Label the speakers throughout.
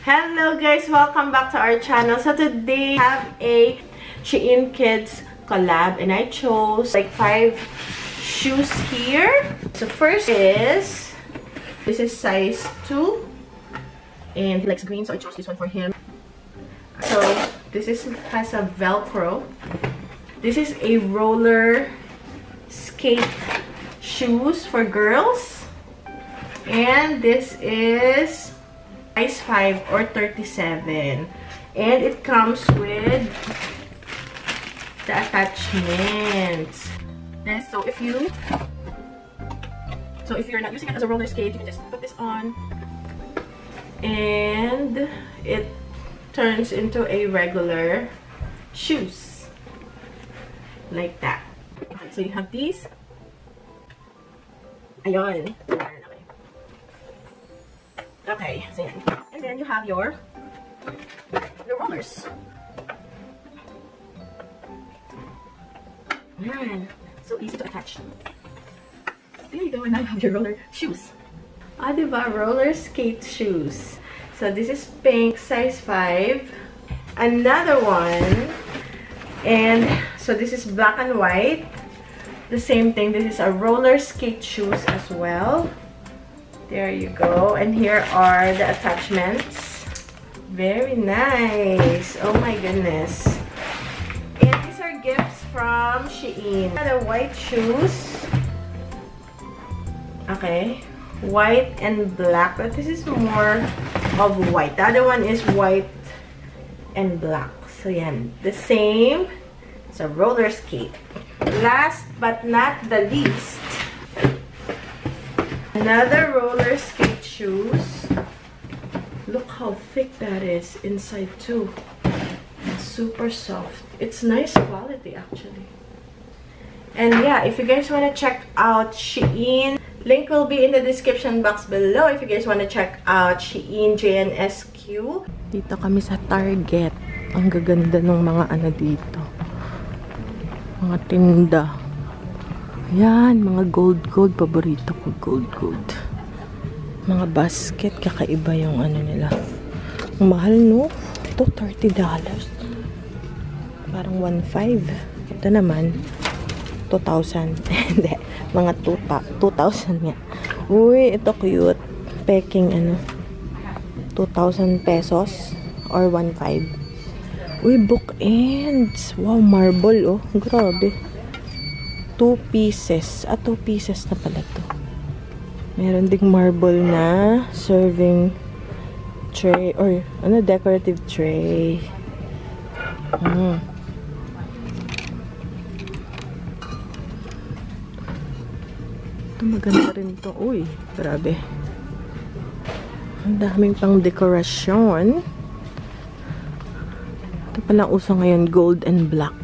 Speaker 1: Hello guys, welcome back to our channel. So today we have a Shein Kids collab and I chose like 5 shoes here. So first is, this is size 2 and he likes green, so I chose this one for him. So this has a Velcro. This is a roller skate shoes for girls, and this is size 5 or 37, and it comes with the attachments. And so if you're not using it as a roller skate, you can just put this on and it turns into a regular shoes like that. Okay, so you have these. Ayun. Okay, so yan. And then you have your rollers. Yan. So easy to attach. There you go, and now you have your roller shoes. Ah, diba? Roller skate shoes. So this is pink, size 5. Another one. And so this is black and white. The same thing. This is a roller skate shoes as well. There you go. And here are the attachments. Very nice. Oh my goodness. And these are gifts from Shein. The white shoes. Okay. White and black. But this is more of white. The other one is white and black. So yan. The same. It's a roller skate. Last but not the least, another roller skate shoes. Look how thick that is inside too. It's super soft. It's nice quality actually. And yeah, if you guys want to check out Shein, link will be in the description box below. If you guys want to check out Shein JNSQ. Dito kami sa Target. Ang gaganda ng mga ano dito. Mga tinda. Yan, mga gold. Paborito ko, gold. Mga basket, kakaiba yung ano nila. Ang mahal, no? Ito, $30. Parang 1.5. Ito naman, 2,000. Hindi, mga 2,000 nga. Uy, ito cute. Peking, 2,000 pesos or 1.5. Uy, bookends. Wow, marble, oh. Grabe. 2 pieces. 2 pieces na pala to. Meron ding marble na serving tray or decorative tray. Ito maganda rin to. Uy, grabe. Ang daming pang dekorasyon. Ito palang uso ngayon, gold and black.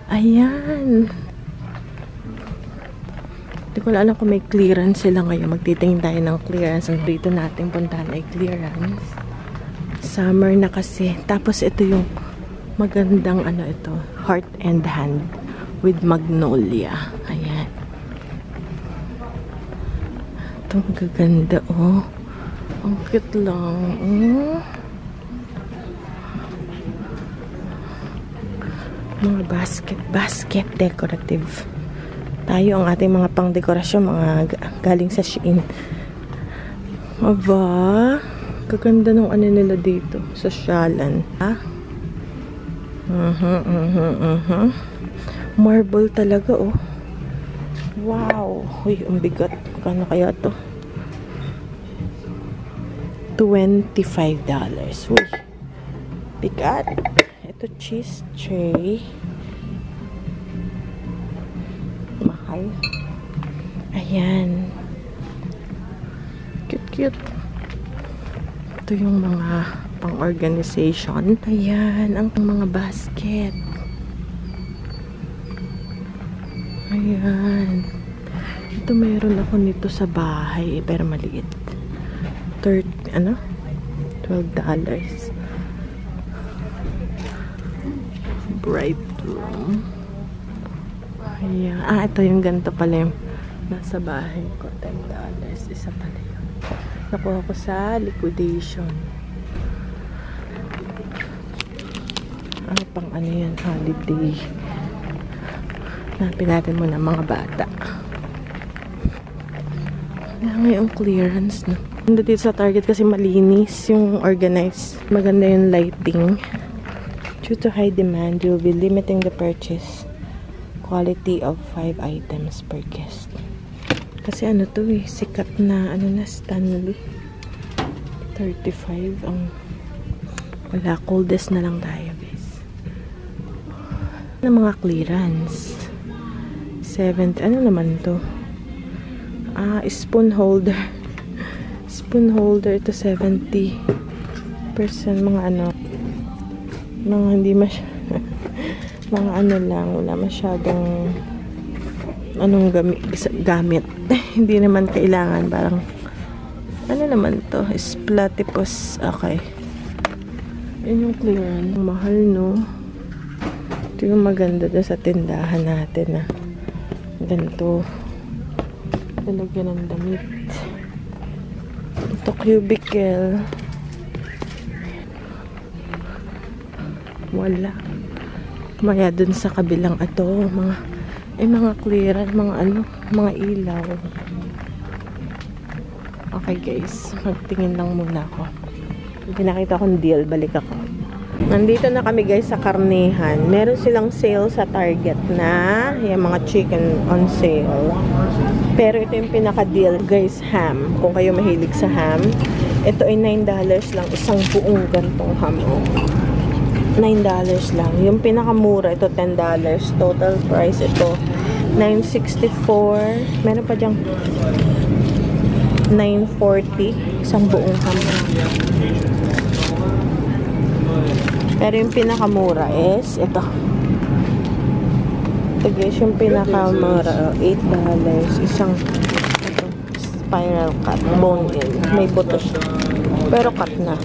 Speaker 1: Ayan. Hindi ko alam kung may clearance sila ngayon. Magtitingin tayo ng clearance. Ang dito natin puntahan ay clearance. Summer na kasi. Tapos ito yung magandang ito. Heart and hand with magnolia. Ayan. Ito magaganda, oh. Ang cute lang. Oh. Mga basket decorative. Tayo ang ating mga pang-dekorasyon, mga galing sa Shein. Aba, gaganda ng nila dito, sosyalan. Ha? Marble talaga, oh. Wow. Uy, ang bigat. Kano kaya to? $25. Uy, bigat. Ito cheese tray. Mahal. Ayan. Cute. Ito yung mga pang-organization. Ayan, ang mga basket. Ayan. Ito mayroon ako nito sa bahay, pero maliit. $12. Bright room. Ayan. Ito yung ganito pala yung nasa bahay ko. $10. Isa pala yun. Nakuha ko sa liquidation. Ano pang ano yan? Holiday. Hanapin natin muna mga bata. Ngayong clearance na. Dito sa Target kasi malinis yung organized. Maganda yung lighting. Due to high demand, you'll be limiting the purchase quality of 5 items per guest. Kasi ano to eh, sikat na ano na Stanley. 35 ang wala, coldest na lang tayo guys. Ano mga clearance? 70, ano naman to? Spoon holder. Spoon holder to 70%. Mga ano, mga hindi mga ano lang, wala masyadong anong gamit. Hindi naman kailangan, parang ano naman to, is platypus. Okay, yun yung clearance. Mahal, no? Ito yung maganda doon sa tindahan natin, ganito talagyan ng damit. Ito cubicle, wala. Maya dun sa kabilang ato, mga clearance, mga ano, mga ilaw. Okay guys, magtingin lang muna ako. Pinakita kong deal, balik ako. Nandito na kami guys sa karnihan. Meron silang sale sa Target na yung mga chicken on sale. Pero ito yung pinaka-deal guys, ham. Kung kayo mahilig sa ham, ito ay $9 lang, isang buong gantong ham. $9 lang. Yung pinakamura, ito $10. Total price, ito $9.64. Meron pa dyang $9.40. Isang buong ham. Pero yung pinakamura is ito. Ito guys, yung pinakamura $8. Isang ito, spiral cut, bone in. May buto siya. Pero cut na.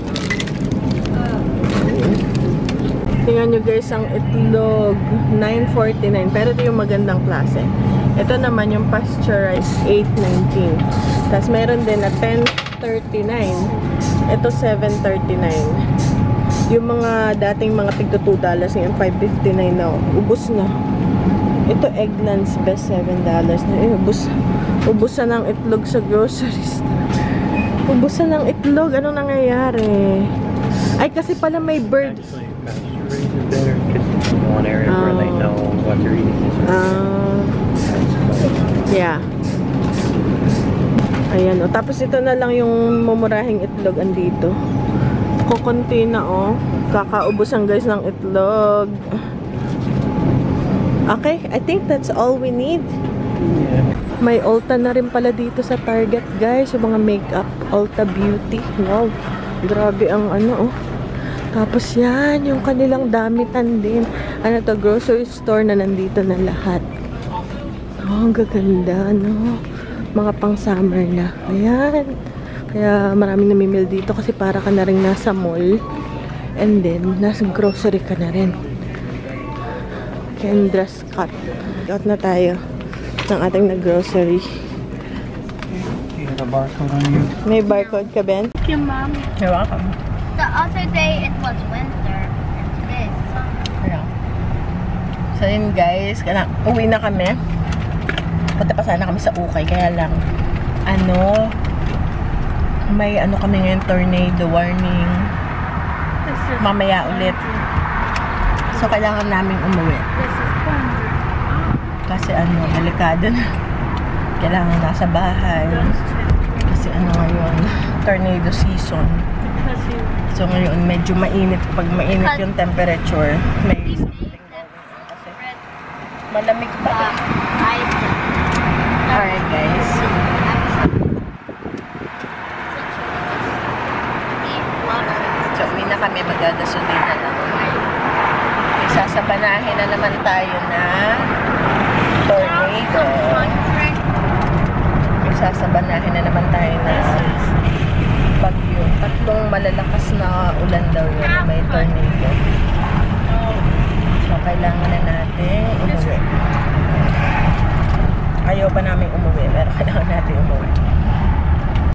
Speaker 1: Tingnan nyo guys, ang itlog $9.49. Pero ito yung magandang klase. Ito naman yung pasteurized $8.19. Tapos meron din na $10.39. Ito $7.39. Yung mga dating mga tigto $2 ngayon $5.59 na. Ubus na. Ito Eggland's best $7 na. Ubusan ng itlog sa grocery store. Ubusan ng itlog. Anong nangyayari? Ay, kasi pala may bird.
Speaker 2: One area where they know what they're eating.
Speaker 1: Yeah. Ayan, o. Tapos ito na lang yung mumurahing itlog andito. Kukunti na, oh. Kakaubusan guys ng itlog. Okay, I think that's all we need.
Speaker 2: Yeah.
Speaker 1: May Ulta na rin pala dito sa Target guys. Yung mga makeup, Ulta Beauty. Wow, grabe ang ano, oh. Tapos yan, yung kanilang damitan din. Ano to, grocery store na nandito na lahat. Oh, ang gaganda, no? Mga pang summer na. Ayan. Kaya maraming namimil dito kasi para ka na rin nasa mall. And then, nasa grocery ka na rin. Kendra's Cut. Out na tayo ng ating nag-grocery.
Speaker 2: You have a barcode on you?
Speaker 1: May barcode ka, Ben?
Speaker 3: Thank you, Mom.
Speaker 1: You're welcome.
Speaker 3: The other day it was winter, and today is summer.
Speaker 1: Yeah. So yun guys, uwi na kami. Punta pa sana kami sa Ukay, kaya lang ano, may ano kami ngayon, tornado warning. Mamaya ulit. So kailangan naming umuwi. Kasi ano, delikado na. Kailangan nasa bahay. Kasi ano ngayon, tornado season. So ngayon, medyo mainit. Pag mainit yung temperature, may something going on. Kasi malamig pa. Alright guys. So uwi na kami, magagasolina lang. Sasabanahin na naman tayo na tornado. Sasabanahin na naman tayo na